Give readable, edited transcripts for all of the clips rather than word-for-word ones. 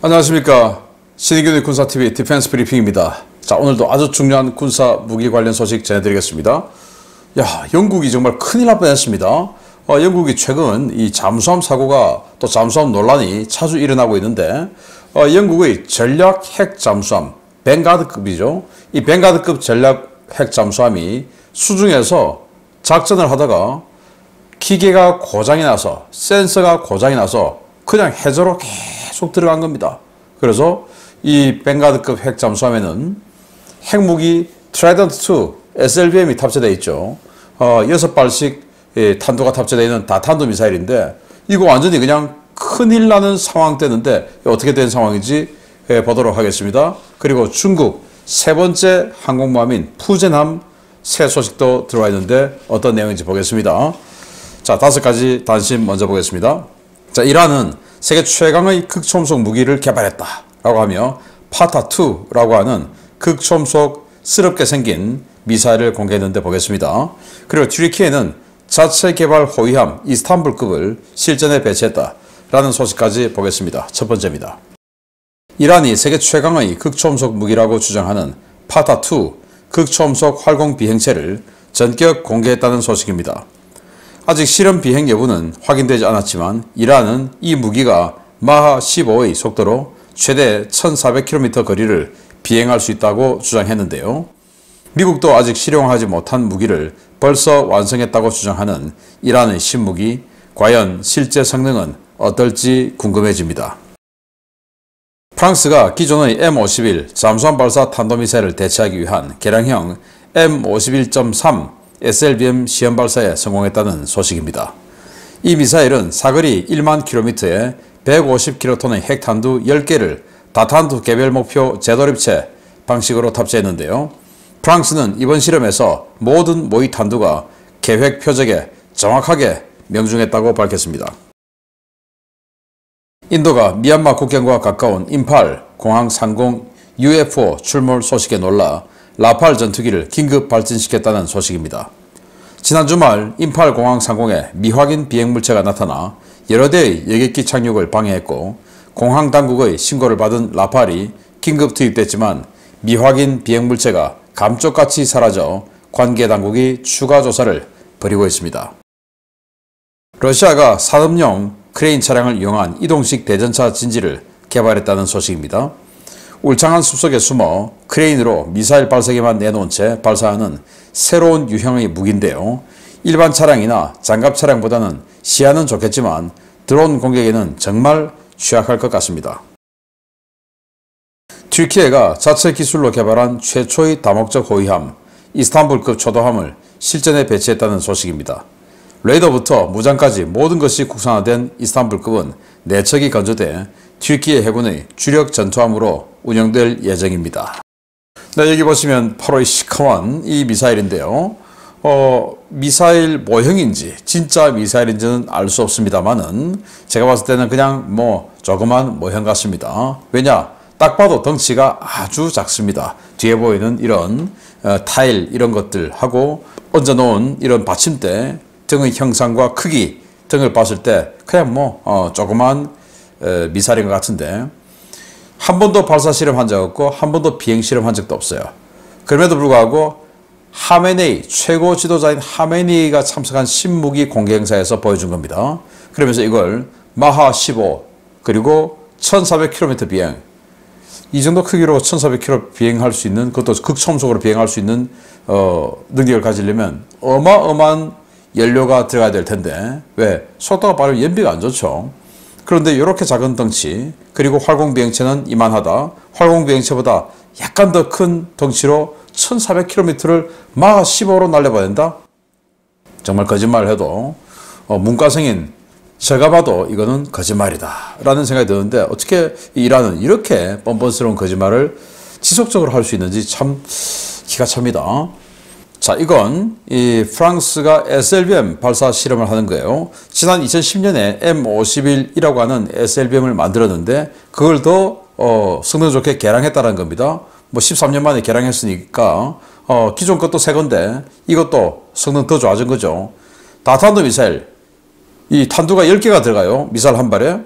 안녕하십니까. 신의균의 군사TV 디펜스 브리핑입니다. 자, 오늘도 아주 중요한 군사 무기 관련 소식 전해드리겠습니다. 영국이 정말 큰일 날 뻔했습니다. 영국이 최근 이 잠수함 사고가 또 잠수함 논란이 자주 일어나고 있는데 영국의 전략 핵 잠수함 뱅가드급이죠. 이 뱅가드급 전략 핵 잠수함이 수중에서 작전을 하다가 기계가 고장이 나서 센서가 고장이 나서 그냥 해저로 계속 들어간 겁니다. 그래서 이 뱅가드급 핵 잠수함에는 핵무기 트라이던트 2 SLBM이 탑재되어 있죠. 6발씩 탄두가 탑재되어 있는 다탄두 미사일인데 이거 완전히 그냥 큰일 나는 상황 되는데 어떻게 된 상황인지 보도록 하겠습니다. 그리고 중국 세 번째 항공모함인 푸젠함 새 소식도 들어와 있는데 어떤 내용인지 보겠습니다. 자, 5가지 단신 먼저 보겠습니다. 자, 이란은 세계 최강의 극초음속 무기를 개발했다라고 하며 파타2라고 하는 극초음속스럽게 생긴 미사일을 공개했는데 보겠습니다. 그리고 튀르키예는 자체 개발 호위함 이스탄불급을 실전에 배치했다라는 소식까지 보겠습니다. 첫 번째입니다. 이란이 세계 최강의 극초음속 무기라고 주장하는 파타2 극초음속 활공 비행체를 전격 공개했다는 소식입니다. 아직 실험 비행 여부는 확인되지 않았지만 이란은 이 무기가 마하 15의 속도로 최대 1400km 거리를 비행할 수 있다고 주장했는데요. 미국도 아직 실용하지 못한 무기를 벌써 완성했다고 주장하는 이란의 신무기, 과연 실제 성능은 어떨지 궁금해집니다. 프랑스가 기존의 M51 잠수함 발사 탄도미사일을 대체하기 위한 개량형 M51.3 SLBM 시험 발사에 성공했다는 소식입니다. 이 미사일은 사거리 1만 킬로미터에 150킬로톤의 핵탄두 10개를 다탄두 개별 목표 재도립체 방식으로 탑재했는데요. 프랑스는 이번 실험에서 모든 모의 탄두가 계획 표적에 정확하게 명중했다고 밝혔습니다. 인도가 미얀마 국경과 가까운 임팔 공항 상공 UFO 출몰 소식에 놀라 라팔 전투기를 긴급 발진시켰다는 소식입니다. 지난 주말 임팔 공항 상공에 미확인 비행물체가 나타나 여러 대의 여객기 착륙을 방해했고 공항 당국의 신고를 받은 라팔이 긴급 투입됐지만 미확인 비행물체가 감쪽같이 사라져 관계 당국이 추가 조사를 벌이고 있습니다. 러시아가 산업용 크레인 차량을 이용한 이동식 대전차 진지를 개발했다는 소식입니다. 울창한 숲속에 숨어 크레인으로 미사일 발사기만 내놓은 채 발사하는 새로운 유형의 무기인데요. 일반 차량이나 장갑 차량보다는 시야는 좋겠지만 드론 공격에는 정말 취약할 것 같습니다. 튀르키예가 자체 기술로 개발한 최초의 다목적 호위함 이스탄불급 초도함을 실전에 배치했다는 소식입니다. 레이더부터 무장까지 모든 것이 국산화된 이스탄불급은 4척이 건조돼 튀르키예 해군의 주력 전투함으로 운영될 예정입니다. 네, 여기 보시면 바로 이 시커먼 이 미사일인데요. 미사일 모형인지 진짜 미사일인지는 알 수 없습니다만은 제가 봤을 때는 그냥 조그만 모형 같습니다. 왜냐? 딱 봐도 덩치가 아주 작습니다. 뒤에 보이는 이런 타일 이런 것들하고 얹어놓은 이런 받침대 등의 형상과 크기 등을 봤을 때 그냥 조그만 미사일인 것 같은데 한 번도 발사 실험한 적 없고 한 번도 비행 실험한 적도 없어요. 그럼에도 불구하고 하메네이 최고 지도자인 하메네이가 참석한 신무기 공개 행사에서 보여준 겁니다. 그러면서 이걸 마하 15 그리고 1400km 비행 이 정도 크기로 1400km 비행할 수 있는 그것도 극초음속으로 비행할 수 있는 능력을 가지려면 어마어마한 연료가 들어가야 될 텐데 왜? 속도가 빠르면 연비가 안 좋죠. 그런데 이렇게 작은 덩치 그리고 활공비행체는 이만하다. 활공비행체보다 약간 더 큰 덩치로 1400km를 마하 15로 날려봐야 된다? 정말 거짓말을 해도 문과생인 제가 봐도 이거는 거짓말이다 라는 생각이 드는데 어떻게 이란은 이렇게 뻔뻔스러운 거짓말을 지속적으로 할 수 있는지 참 기가 찹니다. 자, 이건 이 프랑스가 SLBM 발사 실험을 하는 거예요. 지난 2010년에 M51이라고 하는 SLBM을 만들었는데 그걸 더 성능 좋게 개량했다는 겁니다. 13년 만에 개량했으니까 기존 것도 새 건데 이것도 성능 더 좋아진 거죠. 다탄두 미사일 이 탄두가 10개가 들어가요. 미사일 한 발에.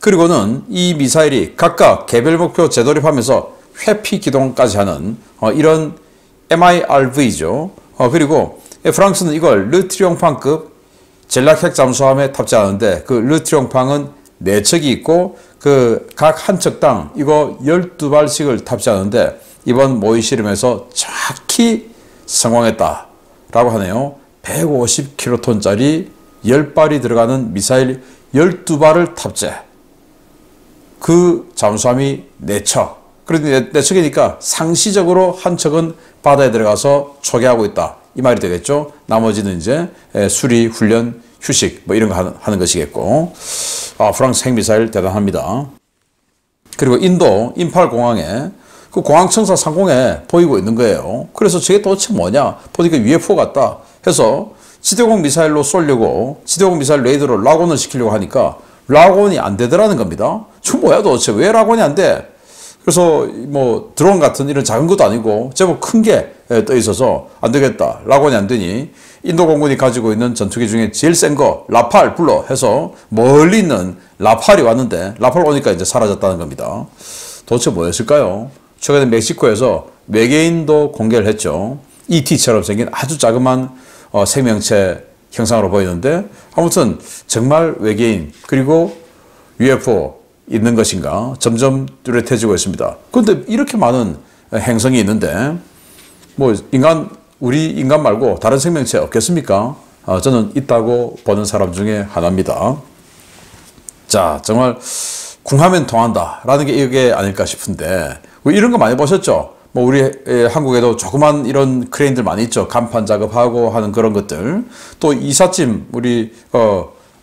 그리고는 이 미사일이 각각 개별 목표 재돌입하면서 회피 기동까지 하는 이런 MIRV죠. 그리고 프랑스는 이걸 르트리옹팡급 전략핵 잠수함에 탑재하는데 그 르트리옹팡은 4척이 있고 그 각 한 척당 이거 12발씩을 탑재하는데 이번 모의 실험에서 정확히 성공했다라고 하네요. 150킬로톤짜리 10발이 들어가는 미사일 12발을 탑재. 그 잠수함이 4척. 그런데 4척이니까 상시적으로 한 척은 바다에 들어가서 초계하고 있다. 이 말이 되겠죠. 나머지는 이제 수리, 훈련, 휴식 뭐 이런 거 하는 것이겠고. 프랑스 핵미사일 대단합니다. 그리고 인도 임팔 공항에 그 공항청사 상공에 보이고 있는 거예요. 그래서 저게 도대체 뭐냐? 보니까 UFO 같다 해서 지대공 미사일로 쏘려고 지대공 미사일 레이더로 락온을 시키려고 하니까 락온이 안 되더라는 겁니다. 저 뭐야 도대체 왜 락온이 안 돼? 그래서 뭐 드론 같은 이런 작은 것도 아니고 제법 큰 게 떠 있어서 안 되겠다. 락온이 안 되니 인도 공군이 가지고 있는 전투기 중에 제일 센 거 라팔 불러 해서 멀리 있는 라팔이 왔는데 라팔 오니까 이제 사라졌다는 겁니다. 도대체 뭐였을까요? 최근에 멕시코에서 외계인도 공개를 했죠. ET처럼 생긴 아주 자그만 생명체 형상으로 보이는데 아무튼 정말 외계인 그리고 UFO 있는 것인가 점점 뚜렷해지고 있습니다. 그런데 이렇게 많은 행성이 있는데 뭐 우리 인간 말고 다른 생명체 없겠습니까? 저는 있다고 보는 사람 중에 하나입니다. 자, 정말 궁하면 통한다 라는 게 이게 아닐까 싶은데 이런 거 많이 보셨죠? 뭐 우리 한국에도 조그만 이런 크레인들 많이 있죠. 간판 작업하고 하는 그런 것들. 또 이삿짐 우리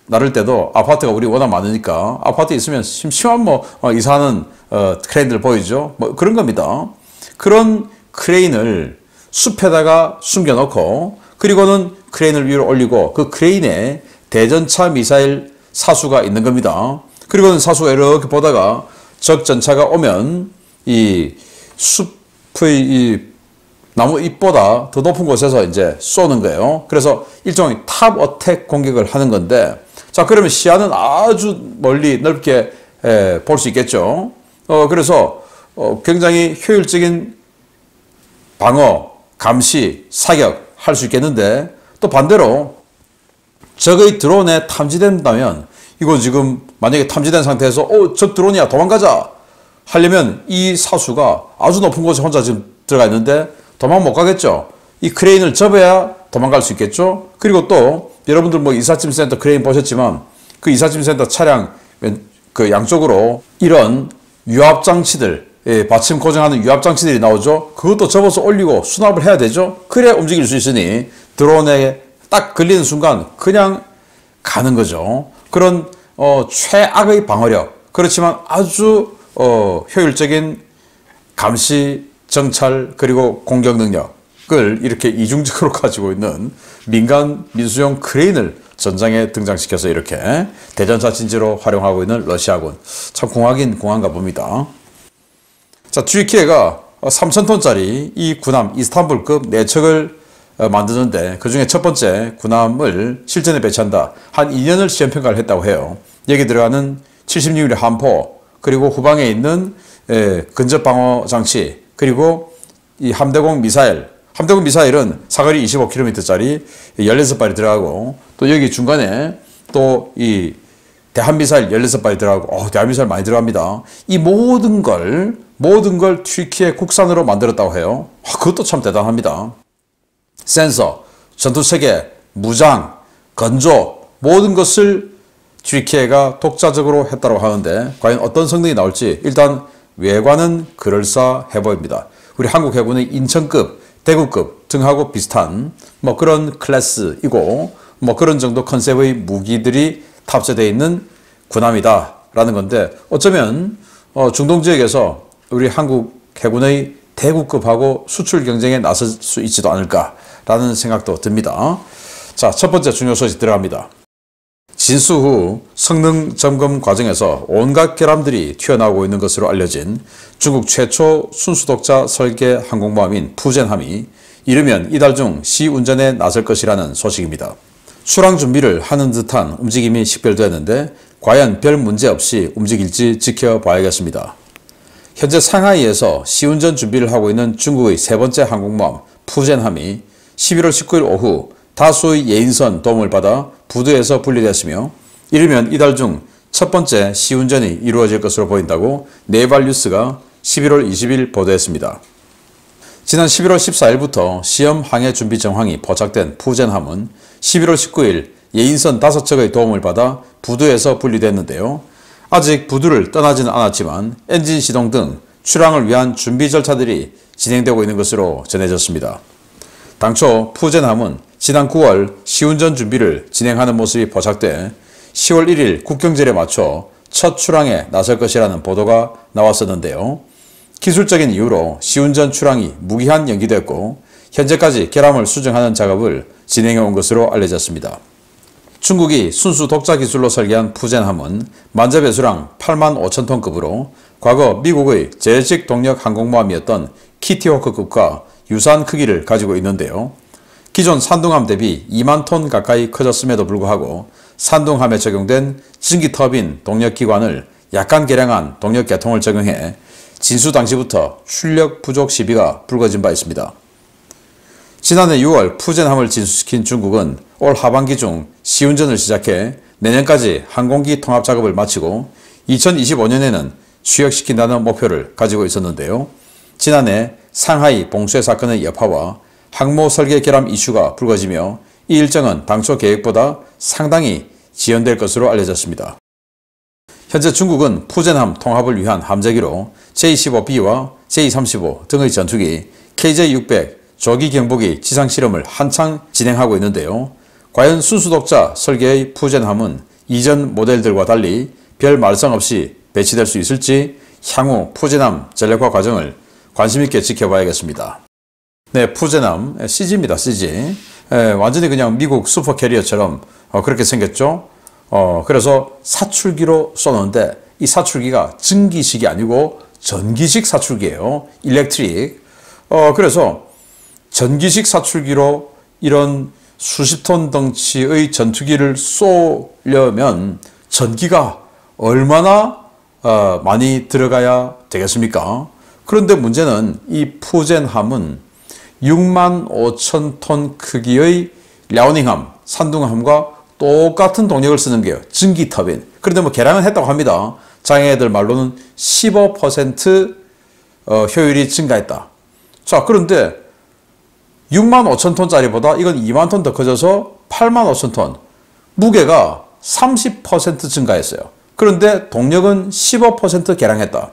나를 때도 아파트가 우리 워낙 많으니까 아파트에 있으면 심심한 뭐 이사하는 크레인들 보이죠. 뭐 그런 겁니다. 그런 크레인을 숲에다가 숨겨놓고 그리고는 크레인을 위로 올리고 그 크레인에 대전차 미사일 사수가 있는 겁니다. 그리고는 사수가 이렇게 보다가 적 전차가 오면 이 숲의 이 나무 잎보다 더 높은 곳에서 이제 쏘는 거예요. 그래서 일종의 탑 어택 공격을 하는 건데 자, 그러면 시야는 아주 멀리 넓게 볼 수 있겠죠. 그래서 굉장히 효율적인 방어, 감시, 사격 할 수 있겠는데 또 반대로 적의 드론에 탐지된다면 이거 지금 만약에 탐지된 상태에서 적 드론이야 도망가자 하려면 이 사수가 아주 높은 곳에 혼자 지금 들어가 있는데 도망 못 가겠죠. 이 크레인을 접어야 도망갈 수 있겠죠. 그리고 또 여러분들 뭐 이삿짐 센터 크레인 보셨지만 그 이삿짐 센터 차량 그 양쪽으로 이런 유압 장치들 받침 고정하는 유압 장치들이 나오죠. 그것도 접어서 올리고 수납을 해야 되죠. 그래야 움직일 수 있으니 드론에 딱 걸리는 순간 그냥 가는 거죠. 그런 최악의 방어력 그렇지만 아주 효율적인 감시, 정찰 그리고 공격 능력을 이렇게 이중적으로 가지고 있는 민간 민수용 크레인을 전장에 등장시켜서 이렇게 대전차 진지로 활용하고 있는 러시아군. 참 공하긴 공한가 봅니다. 자, 튀르키예가 3,000톤짜리 이 군함 이스탄불급 4척을 만드는데 그 중에 첫 번째 군함을 실전에 배치한다. 한 2년을 시험평가를 했다고 해요. 여기 들어가는 76mm 함포 그리고 후방에 있는 근접방어 장치 그리고 이 함대공 미사일은 사거리 25km짜리 16발이 들어가고 또 여기 중간에 또 이 대한미사일 16발이 들어가고 대한미사일 많이 들어갑니다. 이 모든 걸 튀르키예 국산으로 만들었다고 해요. 그것도 참 대단합니다. 센서, 전투체계, 무장, 건조 모든 것을 튀르키예가 독자적으로 했다고 하는데 과연 어떤 성능이 나올지 일단 외관은 그럴싸해 보입니다. 우리 한국 해군의 인천급, 대구급 등하고 비슷한 뭐 그런 클래스이고 뭐 그런 정도 컨셉의 무기들이 탑재되어 있는 군함이다 라는 건데 어쩌면 중동 지역에서 우리 한국 해군의 대구급하고 수출 경쟁에 나설 수 있지도 않을까 라는 생각도 듭니다. 자, 첫 번째 중요 소식 들어갑니다. 진수 후 성능 점검 과정에서 온갖 결함들이 튀어나오고 있는 것으로 알려진 중국 최초 순수독자 설계 항공모함인 푸젠함이 이르면 이달 중 시운전에 나설 것이라는 소식입니다. 출항 준비를 하는 듯한 움직임이 식별되었는데 과연 별 문제 없이 움직일지 지켜봐야겠습니다. 현재 상하이에서 시운전 준비를 하고 있는 중국의 세 번째 항공모함 푸젠함이 11월 19일 오후 다수의 예인선 도움을 받아 부두에서 분리됐으며 이르면 이달 중 첫 번째 시운전이 이루어질 것으로 보인다고 네발뉴스가 11월 20일 보도했습니다. 지난 11월 14일부터 시험 항해 준비 정황이 포착된 푸젠함은 11월 19일 예인선 5척의 도움을 받아 부두에서 분리됐는데요. 아직 부두를 떠나지는 않았지만 엔진 시동 등 출항을 위한 준비 절차들이 진행되고 있는 것으로 전해졌습니다. 당초 푸젠함은 지난 9월 시운전 준비를 진행하는 모습이 포착돼 10월 1일 국경절에 맞춰 첫 출항에 나설 것이라는 보도가 나왔었는데요. 기술적인 이유로 시운전 출항이 무기한 연기됐고 현재까지 결함을 수정하는 작업을 진행해 온 것으로 알려졌습니다. 중국이 순수 독자 기술로 설계한 푸젠함은 만재배수량 85,000톤급으로 과거 미국의 제일식 동력 항공모함이었던 키티호크급과 유사한 크기를 가지고 있는데요. 기존 산둥함 대비 2만 톤 가까이 커졌음에도 불구하고 산둥함에 적용된 증기터빈 동력기관을 약간 개량한 동력 계통을 적용해 진수 당시부터 출력 부족 시비가 불거진 바 있습니다. 지난해 6월 푸젠함을 진수시킨 중국은 올 하반기 중 시운전을 시작해 내년까지 항공기 통합 작업을 마치고 2025년에는 취역시킨다는 목표를 가지고 있었는데요. 지난해 상하이 봉쇄 사건의 여파와 항모 설계 결함 이슈가 불거지며 이 일정은 당초 계획보다 상당히 지연될 것으로 알려졌습니다. 현재 중국은 푸젠함 통합을 위한 함재기로 J-15B와 J-35 등의 전투기, KJ-600 조기 경보기 지상 실험을 한창 진행하고 있는데요. 과연 순수독자 설계의 푸젠함은 이전 모델들과 달리 별 말썽 없이 배치될 수 있을지 향후 푸젠함 전력화 과정을 관심있게 지켜봐야겠습니다. 네, 푸젠함 CG입니다. CG. 완전히 그냥 미국 슈퍼 캐리어처럼 그렇게 생겼죠. 그래서 사출기로 쏘는데 이 사출기가 증기식이 아니고 전기식 사출기예요. 일렉트릭. 그래서 전기식 사출기로 이런 수십 톤 덩치의 전투기를 쏘려면 전기가 얼마나 많이 들어가야 되겠습니까? 그런데 문제는 이 푸젠함은 65,000톤 크기의 랴오닝함, 산둥함과 똑같은 동력을 쓰는 게요. 증기터빈. 그런데 뭐 개량은 했다고 합니다. 장애인들 말로는 15% 효율이 증가했다. 자, 그런데 65,000톤짜리보다 이건 2만 톤 더 커져서 85,000톤. 무게가 30% 증가했어요. 그런데 동력은 15% 개량했다.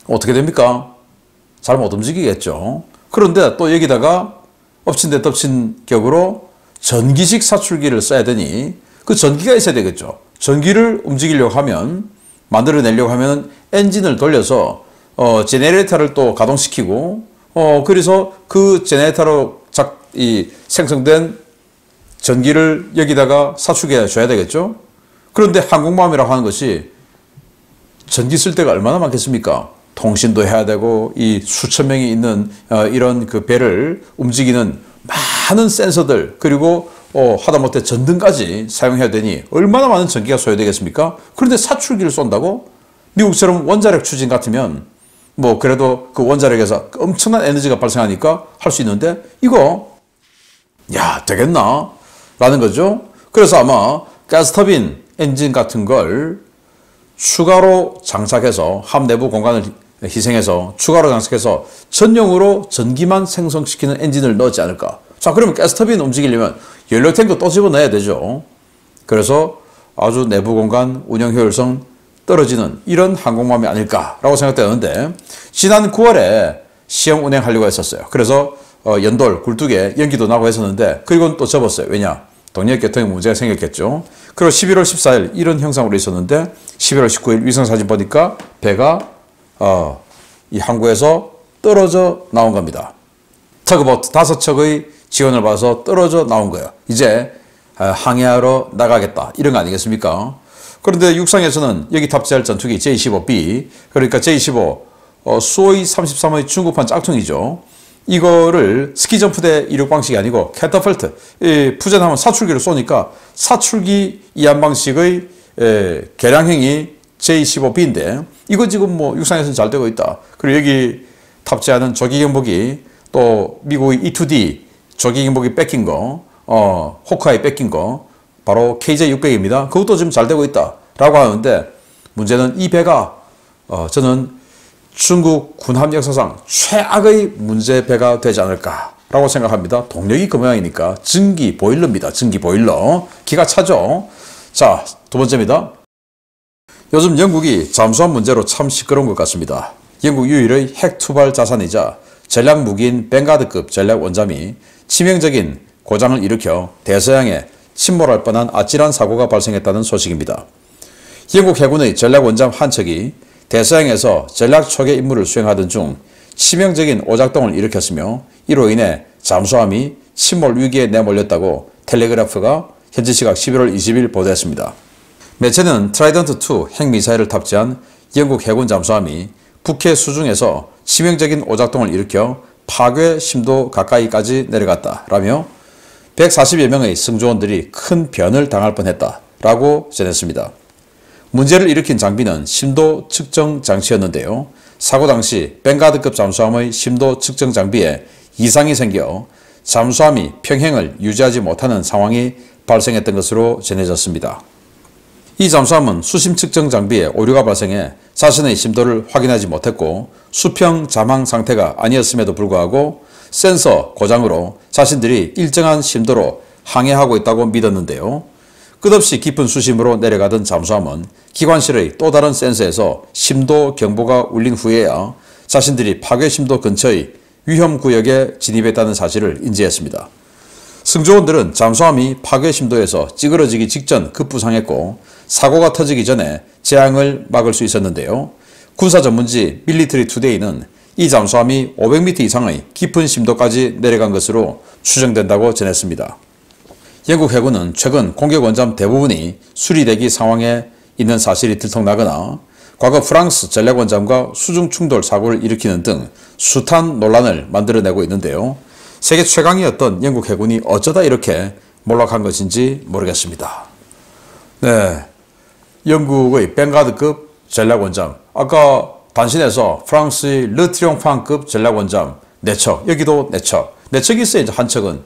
어떻게 됩니까? 잘 못 움직이겠죠. 그런데 또 여기다가 엎친 데 덮친 격으로 전기식 사출기를 써야 되니 그 전기가 있어야 되겠죠. 전기를 움직이려고 하면, 만들어내려고 하면 엔진을 돌려서 제네레이터를 또 가동시키고 그래서 그 제네레이터로 생성된 전기를 여기다가 사출기에 줘야 되겠죠. 그런데 항공모함이라고 하는 것이 전기 쓸 때가 얼마나 많겠습니까? 통신도 해야 되고 이 수천 명이 있는 이런 그 배를 움직이는 많은 센서들 그리고 하다못해 전등까지 사용해야 되니 얼마나 많은 전기가 소요되겠습니까? 그런데 사출기를 쏜다고? 미국처럼 원자력 추진 같으면 뭐 그래도 그 원자력에서 엄청난 에너지가 발생하니까 할 수 있는데 이거 야 되겠나? 라는 거죠. 그래서 아마 가스터빈 엔진 같은 걸 추가로 장착해서 함 내부 공간을 희생해서 추가로 장착해서 전용으로 전기만 생성시키는 엔진을 넣지 않을까. 자, 그러면 가스터빈 움직이려면 연료탱크 또 집어넣어야 되죠. 그래서 아주 내부 공간 운영 효율성 떨어지는 이런 항공모함이 아닐까라고 생각되는데 지난 9월에 시험 운행하려고 했었어요. 그래서 연돌, 굴뚝에 연기도 나고 했었는데 그리고는 또 접었어요. 왜냐? 동력 계통에 문제가 생겼겠죠. 그리고 11월 14일 이런 형상으로 있었는데 11월 19일 위성사진 보니까 배가 이 항구에서 떨어져 나온 겁니다. 터그보트 5척의 지원을 받아서 떨어져 나온 거예요. 이제 항해하러 나가겠다 이런 거 아니겠습니까? 그런데 육상에서는 여기 탑재할 전투기 J-15B 그러니까 J-15 수호이 33의 중국판 짝퉁이죠. 이거를 스키점프대 이륙 방식이 아니고 캐터펄트 푸젠하면 사출기를 쏘니까 사출기 이완 방식의 개량형이 J15B인데 이거 지금 뭐 육상에서는 잘 되고 있다. 그리고 여기 탑재하는 조기 경보기, 또 미국의 E2D 조기 경보기 뺏긴 거, 호크아이 뺏긴 거 바로 KJ600입니다. 그것도 지금 잘 되고 있다 라고 하는데, 문제는 이 배가 저는 중국 군함 역사상 최악의 문제 배가 되지 않을까 라고 생각합니다. 동력이 그 모양이니까. 증기 보일러입니다. 증기 보일러. 기가 차죠. 자, 두 번째입니다. 요즘 영국이 잠수함 문제로 참 시끄러운 것 같습니다. 영국 유일의 핵 투발 자산이자 전략 무기인 뱅가드급 전략 원잠이 치명적인 고장을 일으켜 대서양에 침몰할 뻔한 아찔한 사고가 발생했다는 소식입니다. 영국 해군의 전략 원잠 한 척이 대서양에서 전략 초계 임무를 수행하던 중 치명적인 오작동을 일으켰으며, 이로 인해 잠수함이 침몰 위기에 내몰렸다고 텔레그래프가 현지 시각 11월 20일 보도했습니다. 매체는 트라이던트2 핵미사일을 탑재한 영국 해군 잠수함이 북해 수중에서 치명적인 오작동을 일으켜 파괴 심도 가까이까지 내려갔다 라며 140여 명의 승조원들이 큰 변을 당할 뻔했다 라고 전했습니다. 문제를 일으킨 장비는 심도 측정 장치였는데요. 사고 당시 뱅가드급 잠수함의 심도 측정 장비에 이상이 생겨 잠수함이 평행을 유지하지 못하는 상황이 발생했던 것으로 전해졌습니다. 이 잠수함은 수심 측정 장비에 오류가 발생해 자신의 심도를 확인하지 못했고, 수평 잠항 상태가 아니었음에도 불구하고 센서 고장으로 자신들이 일정한 심도로 항해하고 있다고 믿었는데요. 끝없이 깊은 수심으로 내려가던 잠수함은 기관실의 또 다른 센서에서 심도 경보가 울린 후에야 자신들이 파괴 심도 근처의 위험 구역에 진입했다는 사실을 인지했습니다. 승조원들은 잠수함이 파괴 심도에서 찌그러지기 직전 급부상했고, 사고가 터지기 전에 재앙을 막을 수 있었는데요. 군사 전문지 밀리터리 투데이는 이 잠수함이 500m 이상의 깊은 심도까지 내려간 것으로 추정된다고 전했습니다. 영국 해군은 최근 공격 원잠 대부분이 수리대기 상황에 있는 사실이 들통나거나 과거 프랑스 전략 원잠과 수중 충돌 사고를 일으키는 등 숱한 논란을 만들어내고 있는데요. 세계 최강이었던 영국 해군이 어쩌다 이렇게 몰락한 것인지 모르겠습니다. 네, 영국의 뱅가드급 전략 원잠, 아까 단신에서 프랑스의 르트리옹팡급 전략 원잠 4척, 여기도 4척, 4척이 있어야 이제 한 척은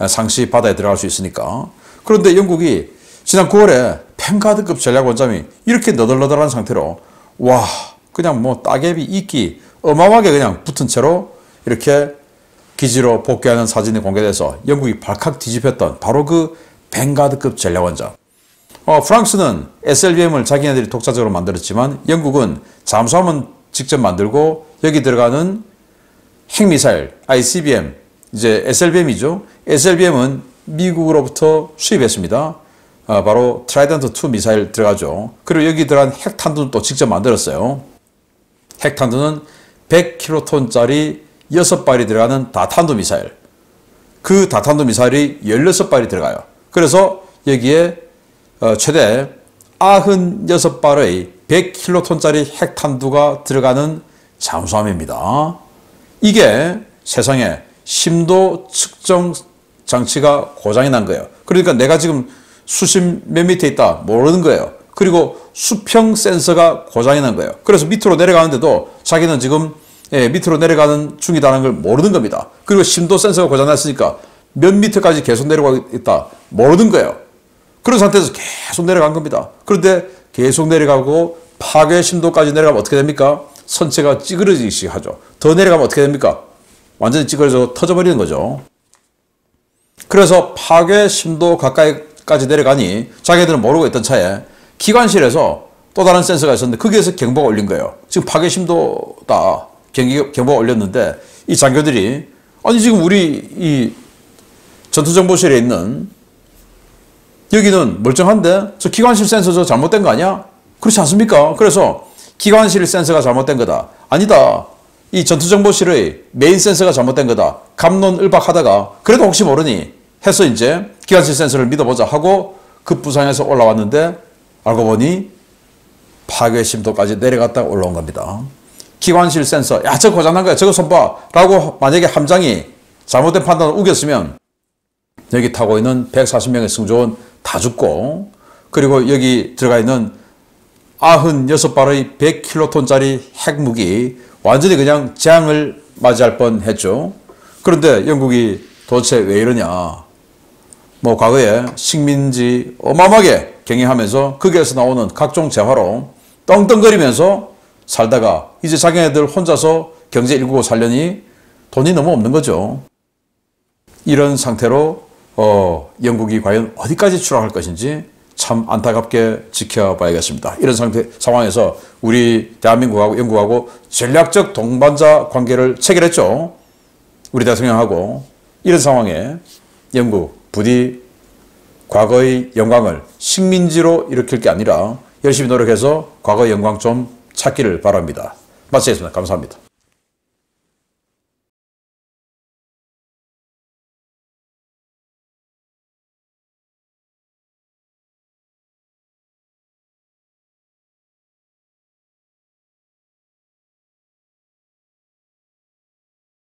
상시 바다에 들어갈 수 있으니까. 그런데 영국이 지난 9월에 뱅가드급 전략 원잠이 이렇게 너덜너덜한 상태로, 와, 그냥 뭐 따개비 이끼 어마어마하게 그냥 붙은 채로 이렇게 기지로 복귀하는 사진이 공개돼서 영국이 발칵 뒤집혔던 바로 그 뱅가드급 전략 원잠. 프랑스는 SLBM을 자기네들이 독자적으로 만들었지만 영국은 잠수함은 직접 만들고 여기 들어가는 핵미사일 ICBM, 이제 SLBM이죠. SLBM은 미국으로부터 수입했습니다. 바로 트라이던트2 미사일 들어가죠. 그리고 여기 들어간 핵탄두는 또 직접 만들었어요. 핵탄두는 100킬로톤짜리 6발이 들어가는 다탄두 미사일. 그 다탄두 미사일이 16발이 들어가요. 그래서 여기에 최대 96발의 100킬로톤짜리 핵탄두가 들어가는 잠수함입니다. 이게 세상에 심도 측정 장치가 고장이 난 거예요. 그러니까 내가 지금 수심 몇 미터에 있다 모르는 거예요. 그리고 수평 센서가 고장이 난 거예요. 그래서 밑으로 내려가는데도 자기는 지금 밑으로 내려가는 중이라는 걸 모르는 겁니다. 그리고 심도 센서가 고장났으니까 몇 미터까지 계속 내려가고 있다 모르는 거예요. 그런 상태에서 계속 내려간 겁니다. 그런데 계속 내려가고 파괴 심도까지 내려가면 어떻게 됩니까? 선체가 찌그러지기 하죠. 더 내려가면 어떻게 됩니까? 완전히 찌그러져 터져버리는 거죠. 그래서 파괴 심도 가까이까지 내려가니 자기들은 모르고 있던 차에 기관실에서 또 다른 센서가 있었는데 거기에서 경보가 울린 거예요. 지금 파괴 심도다. 경보가 울렸는데 이 장교들이 아니 지금 우리 이 전투정보실에 있는 여기는 멀쩡한데 저 기관실 센서 저 잘못된 거 아니야? 그렇지 않습니까? 그래서 기관실 센서가 잘못된 거다. 아니다. 이 전투정보실의 메인 센서가 잘못된 거다. 갑론을박하다가 그래도 혹시 모르니 해서 이제 기관실 센서를 믿어보자 하고 급부상해서 올라왔는데 알고 보니 파괴 심도까지 내려갔다 올라온 겁니다. 기관실 센서, 야, 저거 고장난 거야. 저거 손봐. 라고 만약에 함장이 잘못된 판단을 우겼으면 여기 타고 있는 140명의 승조원 다 죽고 그리고 여기 들어가 있는 96발의 100킬로톤짜리 핵무기 완전히 그냥 재앙을 맞이할 뻔했죠. 그런데 영국이 도대체 왜 이러냐. 뭐 과거에 식민지 어마어마하게 경영하면서 거기에서 나오는 각종 재화로 떵떵거리면서 살다가 이제 자기네들 혼자서 경제 일구고 살려니 돈이 너무 없는 거죠. 이런 상태로 영국이 과연 어디까지 추락할 것인지 참 안타깝게 지켜봐야겠습니다. 이런 상황에서 우리 대한민국하고 영국하고 전략적 동반자 관계를 체결했죠. 우리 대통령하고. 이런 상황에 영국 부디 과거의 영광을 식민지로 일으킬 게 아니라 열심히 노력해서 과거의 영광 좀 찾기를 바랍니다. 마치겠습니다. 감사합니다.